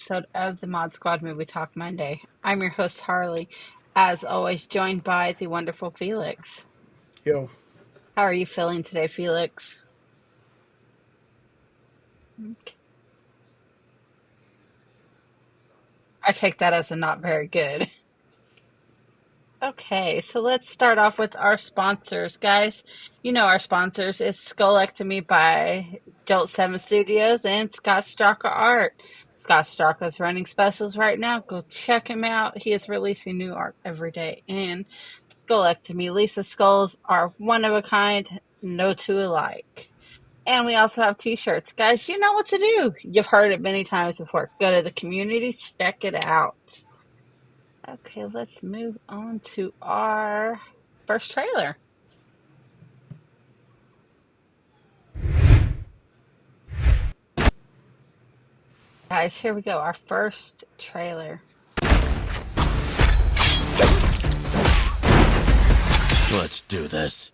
episode of the Mod Squad Movie Talk Monday. I'm your host, Harley, as always, joined by the wonderful Felix. Yo. How are you feeling today, Felix? Okay. I take that as a not very good. Okay, so let's start off with our sponsors, guys. You know our sponsors. It's Skullectomy by Jolt 7 Studios and Straka Art. Scott Straka is running specials right now. Go check him out. He is releasing new art every day. And Skullectomy. Lisa's skulls are one of a kind, no two alike. And we also have t-shirts. Guys, you know what to do. You've heard it many times before. Go to the community, check it out. Okay, let's move on to our first trailer. Guys, here we go. Our first trailer. Let's do this.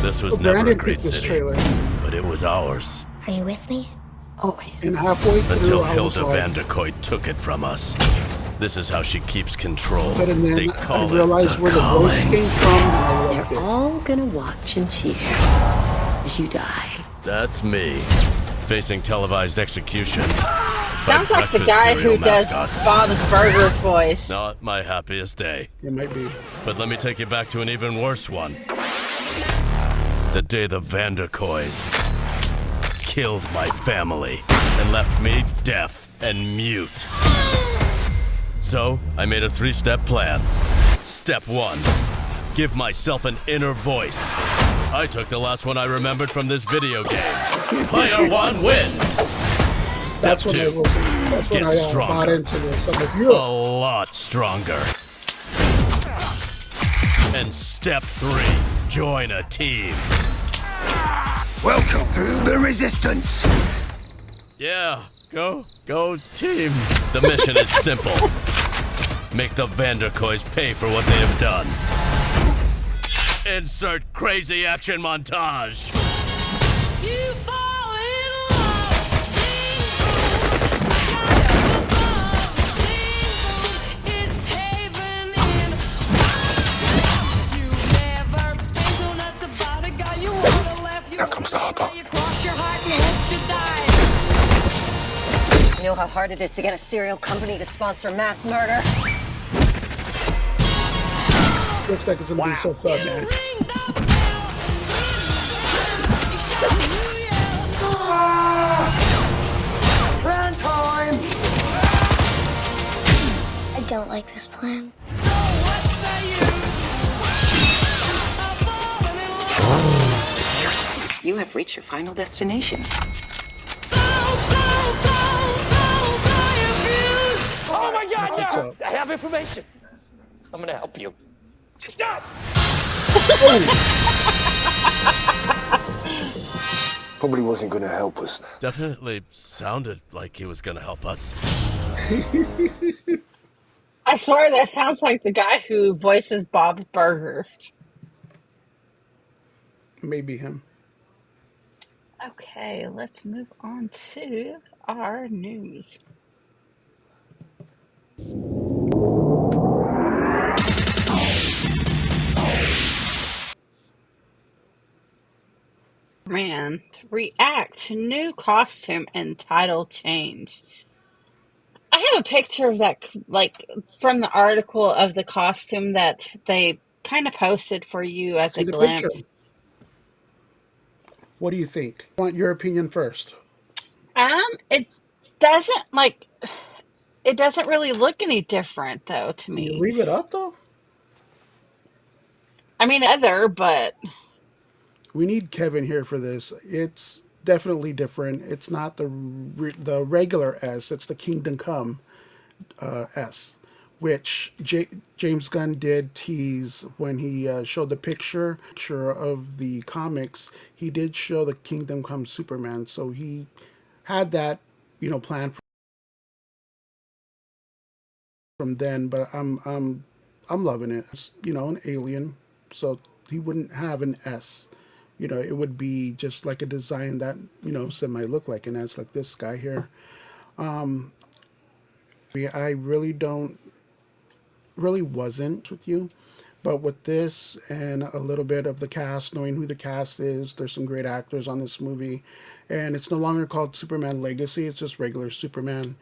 This was never a great city, but it was ours. Are you with me? Always. And halfway through, Until Hilda Vanderkoy took it from us. This is how she keeps control. But then they call I realized where the voice came from. They're all gonna watch and cheer as you die. That's me, facing televised execution. Sounds like the guy who does Bob's Burgers voice. Not my happiest day. It might be. But let me take you back to an even worse one. The day the Vanderkoys killed my family and left me deaf and mute. So, I made a 3-step plan. Step 1, give myself an inner voice. I took the last one I remembered from this video game. Player 1 wins! Step 2, get stronger. Got into this. I'm like, a lot stronger. And step 3, join a team. Welcome to the Resistance. Yeah, go team. The mission is simple. Make the Vanderkoys pay for what they have done. Insert crazy action montage. You fall in love. Is caving in. You never been so nuts about a guy you wanna laugh. Now comes the hopper. You cross your heart and hope to die. You know how hard it is to get a serial company to sponsor mass murder? Looks like it's gonna be so fun, man. Plan time! I don't like this plan. You have reached your final destination. Oh my God, no! I have information. I'm gonna help you. Stop! Probably wasn't gonna help us. Definitely sounded like he was gonna help us. I swear that sounds like the guy who voices Bob's Burgers. Maybe him. Okay, let's move on to our news. Man, react to new costume and title change. I have a picture of that, like, from the article of the costume that they kind of posted for you as a glimpse. Picture. What do you think? I want your opinion first. It doesn't, like, it doesn't really look any different, though, to me. You leave it up, though? I mean, but... We need Kevin here for this. It's definitely different. It's not the regular S. It's the Kingdom Come S, which James Gunn did tease when he showed the picture of the comics. He did show the Kingdom Come Superman, so he had that, planned from then. But I'm loving it. It's, an alien, so he wouldn't have an S. it would be just like a design that said might look like, and that's like this guy here. I really don't really wasn't with you, but with this and a little bit of the cast, knowing who the cast is, there's some great actors on this movie, and it's no longer called Superman Legacy. It's just regular Superman.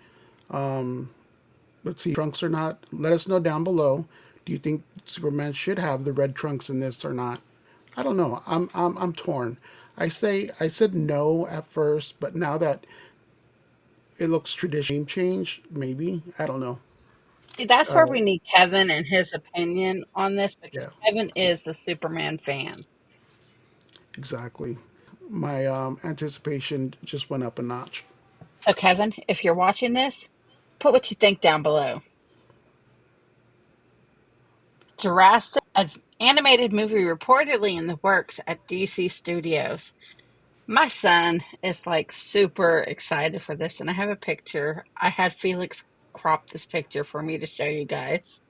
Let's see, trunks or not. Let us know down below. Do you think Superman should have the red trunks in this or not? I don't know. I'm torn. I said no at first, but now that it looks traditional name change, maybe I don't know. See, that's where we need Kevin and his opinion on this because Yeah, Kevin is the Superman fan. exactly. My anticipation just went up a notch. So, Kevin, if you're watching this, put what you think down below. Jurassic, an animated movie reportedly in the works at DC Studios. My son is like super excited for this, and I have a picture. I had Felix crop this picture for me to show you guys.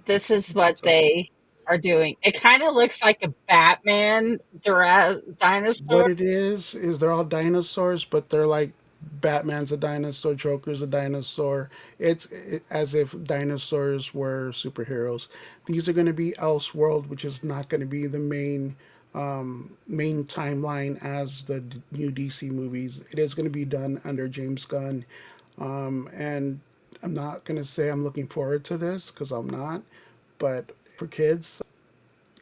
This is what So they are doing. It kind of looks like a Batman what dinosaur. it is they're all dinosaurs, but they're like Batman's a dinosaur, Joker's a dinosaur. As if dinosaurs were superheroes. These are going to be Elseworld, which is not going to be the main timeline as the new DC movies. It is going to be done under James Gunn, and I'm not going to say I'm looking forward to this because I'm not. But for kids,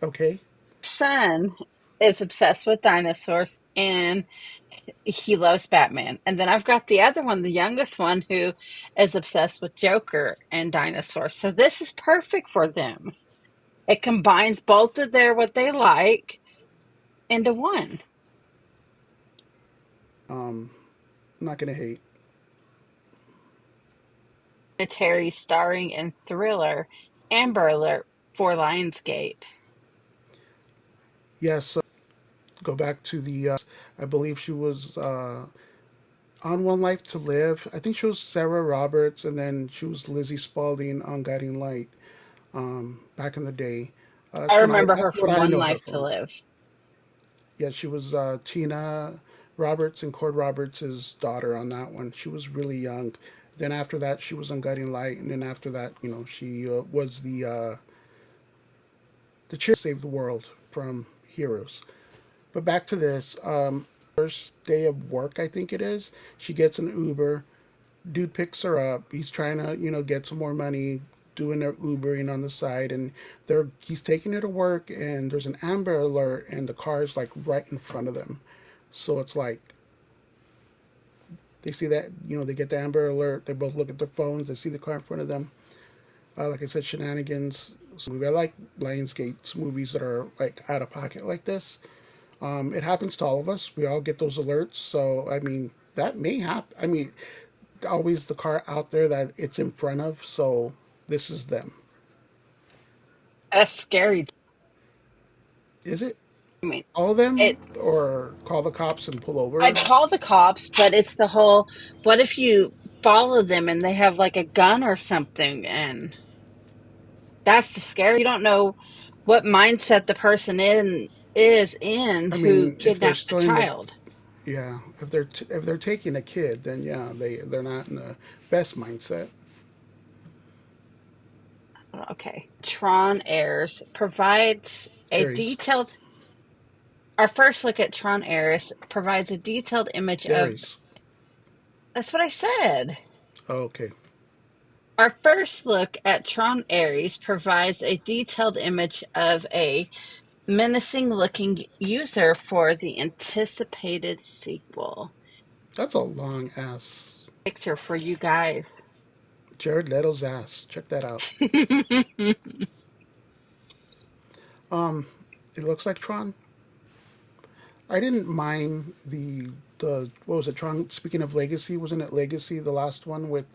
okay. Son is obsessed with dinosaurs and he loves Batman. And then I've got the other one, the youngest one, who is obsessed with Joker and dinosaurs. So this is perfect for them. It combines both of their what they like into one. I'm not going to hate. Terry starring in Thriller, Amber Alert for Lionsgate. Yes, go back to the. I believe she was on One Life to Live. I think she was Sarah Roberts, and then she was Lizzie Spalding on Guiding Light. Back in the day, I remember that's her what from I One know her Life to from. Live. Yeah, she was Tina Roberts and Cord Roberts' daughter on that one. She was really young. Then after that, she was on Guiding Light, and then after that, she was the cheer save the world from Heroes. But back to this. First day of work, I think it is. She gets an Uber. Dude picks her up. He's trying to, get some more money, doing their Ubering on the side, and he's taking her to work. And there's an Amber Alert, and the car is like right in front of them. So it's like they see that, they get the Amber Alert. They both look at their phones. They see the car in front of them. Like I said, shenanigans. So I like Lionsgate's movies that are like out of pocket like this. It happens to all of us. We all get those alerts. So, I mean, that may happen. I mean, always the car out there that it's in front of. So, this is them. That's scary. Is it I mean, all of them? it. Or call the cops and pull I'd over? call the cops, but it's the whole. What if you follow them and they have like a gun or something? And that's the scary. You don't know what mindset the person is in I who mean, if they're kidnapped the stealing the, child. yeah, if they're taking a kid, then yeah, they're not in the best mindset. Okay. Tron Airs provides a Aries, detailed. Our first look at Tron Airs provides a detailed image of. Aries. That's what I said. Oh, okay. Our first look at Tron Ares provides a detailed image of a menacing-looking user for the anticipated sequel. That's a long ass. Picture for you guys. Jared Leto's ass. Check that out. It looks like Tron. I didn't mind the what was it? Tron. Speaking of Legacy, wasn't it Legacy the last one with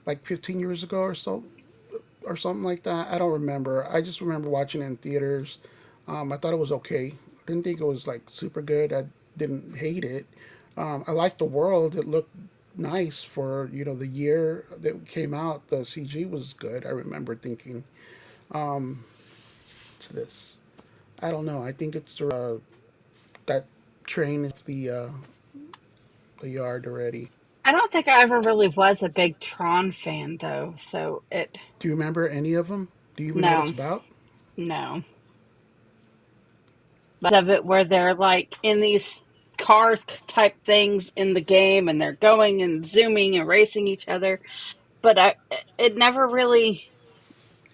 like 15 years ago or so or something like that? I don't remember. I just remember watching it in theaters. I thought it was okay. Didn't think it was like super good. I didn't hate it. I liked the world. It looked nice for the year that it came out. The CG was good. I remember thinking to this. I don't know. I think it's that train is the yard already. I don't think I ever really was a big Tron fan though, so it Do you remember any of them? Do you even know what it's no, about? no. Of it where they're like in these car type things in the game and they're going and zooming and racing each other, but it never really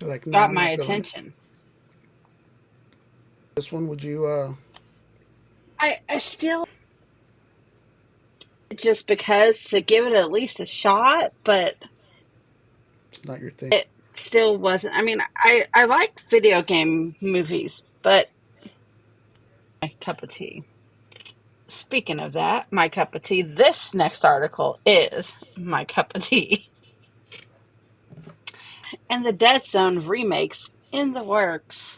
Like, no, got I'm my not feeling it. attention. This one, would you? I still just because to give it at least a shot, but It's not your thing. it still wasn't. I mean, I like video game movies, but my cup of tea. Speaking of that, my cup of tea, this next article is my cup of tea. And the Dead Zone remakes in the works.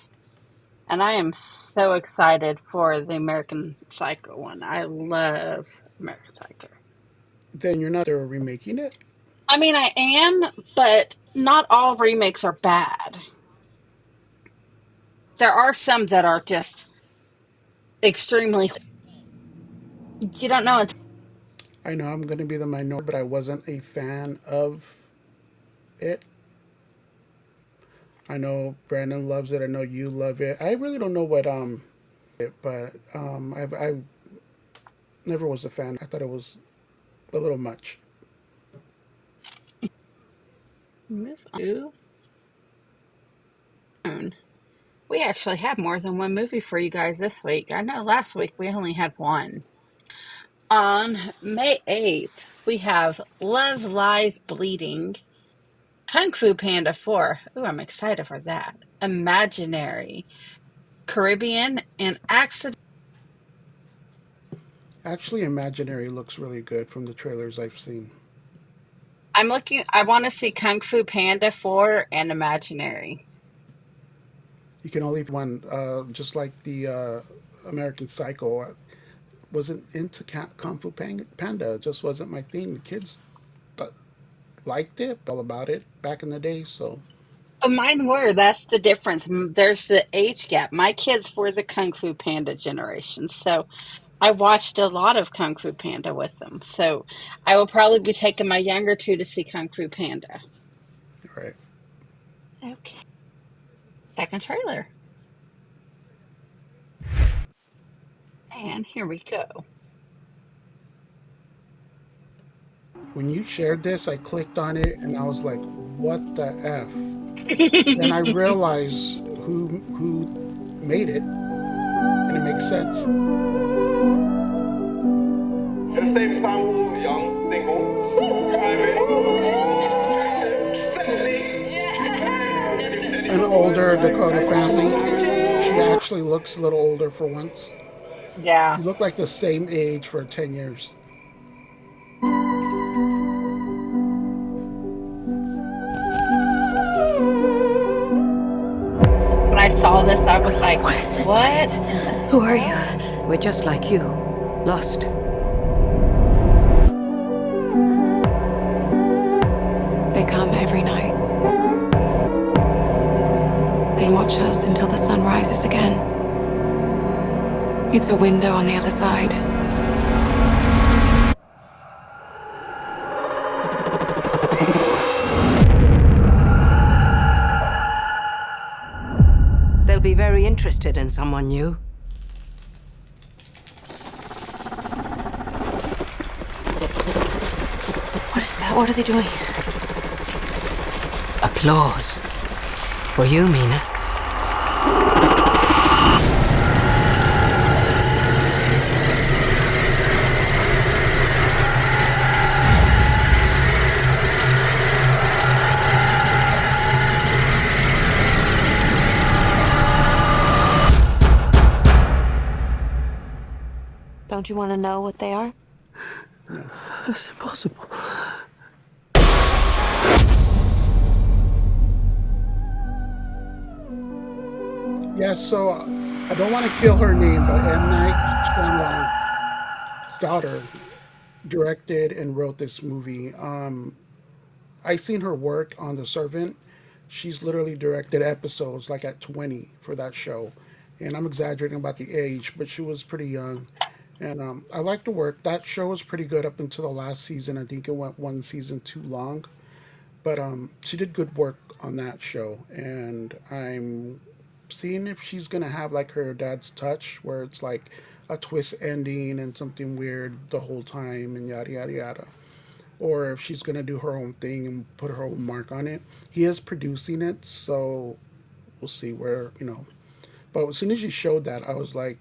And I am so excited for the American Psycho one. I love American Psycho. Then you're not. They're remaking it. I mean, I am, but not all remakes are bad. There are some that are just extremely. You don't know until. I know I'm going to be the minority, but I wasn't a fan of it. I know Brandon loves it. I know you love it. I really don't know what it, but I never was a fan. I thought it was a little much. Move on. We actually have more than one movie for you guys this week. I know last week we only had one. On May 8th, we have Love Lies Bleeding, Kung Fu Panda 4. Ooh, I'm excited for that. Imaginary, Caribbean, and Accident. Actually, Imaginary looks really good from the trailers I've seen. I want to see Kung Fu Panda 4 and Imaginary. You can only one, just like the American Psycho. I wasn't into Kung Fu Panda. It just wasn't my thing. The kids th- liked it, all about it back in the day. So, But mine were. That's the difference. There's the age gap. My kids were the Kung Fu Panda generation. So I watched a lot of Kung Fu Panda with them. So I will probably be taking my younger two to see Kung Fu Panda. all right. Okay. Second trailer. And here we go. When you shared this, I clicked on it and I was like, "What the f?" Then I realized who made it, and it makes sense. At the same time, we were young, single, driving, attractive, sexy. An older Dakota family. She actually looks a little older for once. Yeah. You look like the same age for 10 years. When I saw this, I was like, What is this what? place? Who are you? We're just like you. Lost. They come every night. They watch us until the sun rises again. It's a window on the other side. They'll be very interested in someone new. What is that? What are they doing? Applause. For you, Mina. Don't you want to know what they are? It's impossible. Yeah, so I don't want to kill her name, but M. Night Shyamalan's daughter directed and wrote this movie. I seen her work on The Servant. She's literally directed episodes like at 20 for that show. and I'm exaggerating about the age, but she was pretty young. And I liked the work. That show was pretty good up until the last season. I think it went one season too long, but she did good work on that show. And I'm seeing if she's gonna have like her dad's touch, where it's like a twist ending and something weird the whole time and yada yada yada, or if she's gonna do her own thing and put her own mark on it. He is producing it, so we'll see where you know. But as soon as you showed that, I was like,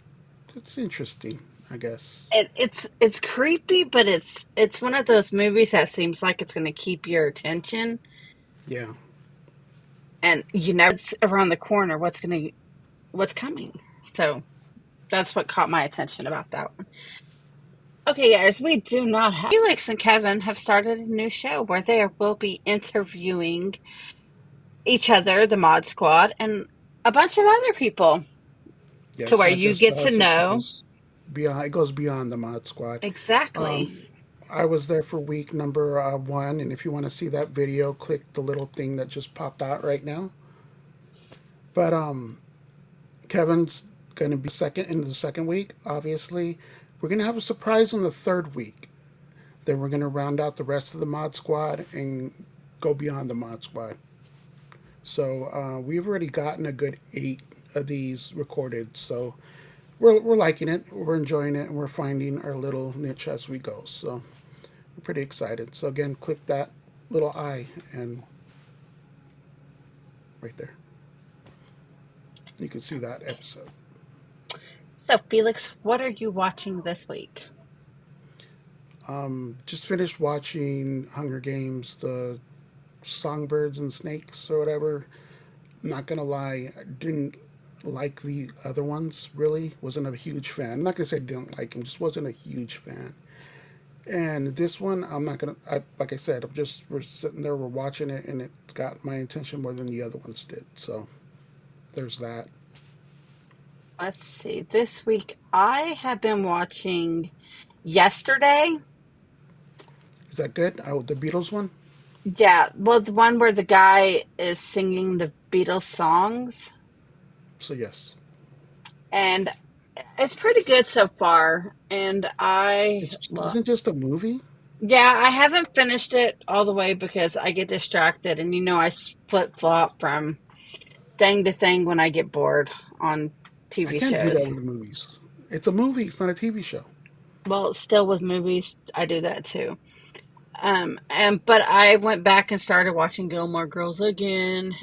it's interesting, I guess. It's creepy, but it's one of those movies that seems like it's going to keep your attention, Yeah. and you never it's around the corner what's coming. So that's what caught my attention about that one. Okay, guys, we do not have Felix and Kevin have started a new show where they will be interviewing each other, the Mod Squad, and a bunch of other people Yeah, to it's where not you just get to us. It know goes beyond. It goes beyond the Mod Squad. exactly. Um, I was there for week number one, and if you want to see that video, click the little thing that just popped out right now. But Kevin's going to be second in the second week. Obviously, we're going to have a surprise in the third week. Then we're going to round out the rest of the Mod Squad and go beyond the Mod Squad. So we've already gotten a good 8 of these recorded. So we're liking it, we're enjoying it, and we're finding our little niche as we go. So we're pretty excited. So again, click that little eye and right there, you can see that episode. So, Felix, what are you watching this week? Just finished watching Hunger Games, the Songbirds and Snakes or whatever. I'm not gonna lie, I didn't like the other ones really. Wasn't a huge fan. I'm not gonna say I didn't like them, just wasn't a huge fan. And this one, I'm not gonna. Like I said, we're sitting there, we're watching it, and it's got my attention more than the other ones did. So there's that. Let's see. This week I have been watching Yesterday. Is that good? The Beatles one. Yeah, well, the one where the guy is singing the Beatles songs, So yes, and it's pretty good so far. And isn't just a movie. yeah, I haven't finished it all the way because I get distracted, and I flip flop from thing to thing when I get bored on I TV can't do that shows. with the movies. It's a movie. It's not a TV show. Well, still with movies, I do that too. But I went back and started watching Gilmore Girls again,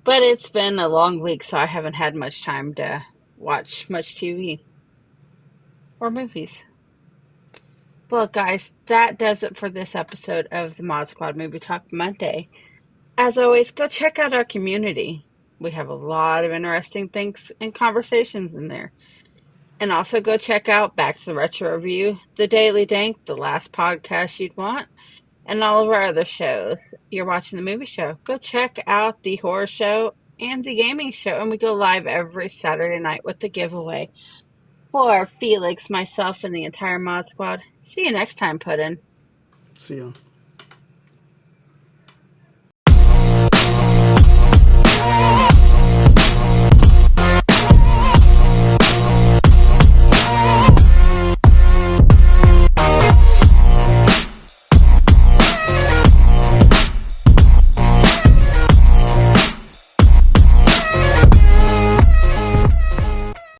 but it's been a long week, so I haven't had much time to watch much TV or movies. Well, guys, that does it for this episode of the Mod Squad Movie Talk Monday. As always, go check out our community. We have a lot of interesting things and conversations in there. And also go check out Back to the Retro Review, the Daily Dank, the last podcast you'd want, and all of our other shows. You're watching the movie show. Go check out the horror show and the gaming show. And we go live every Saturday night with the giveaway. For Felix, myself, and the entire Mod Squad. See you next time, Puddin'. See ya.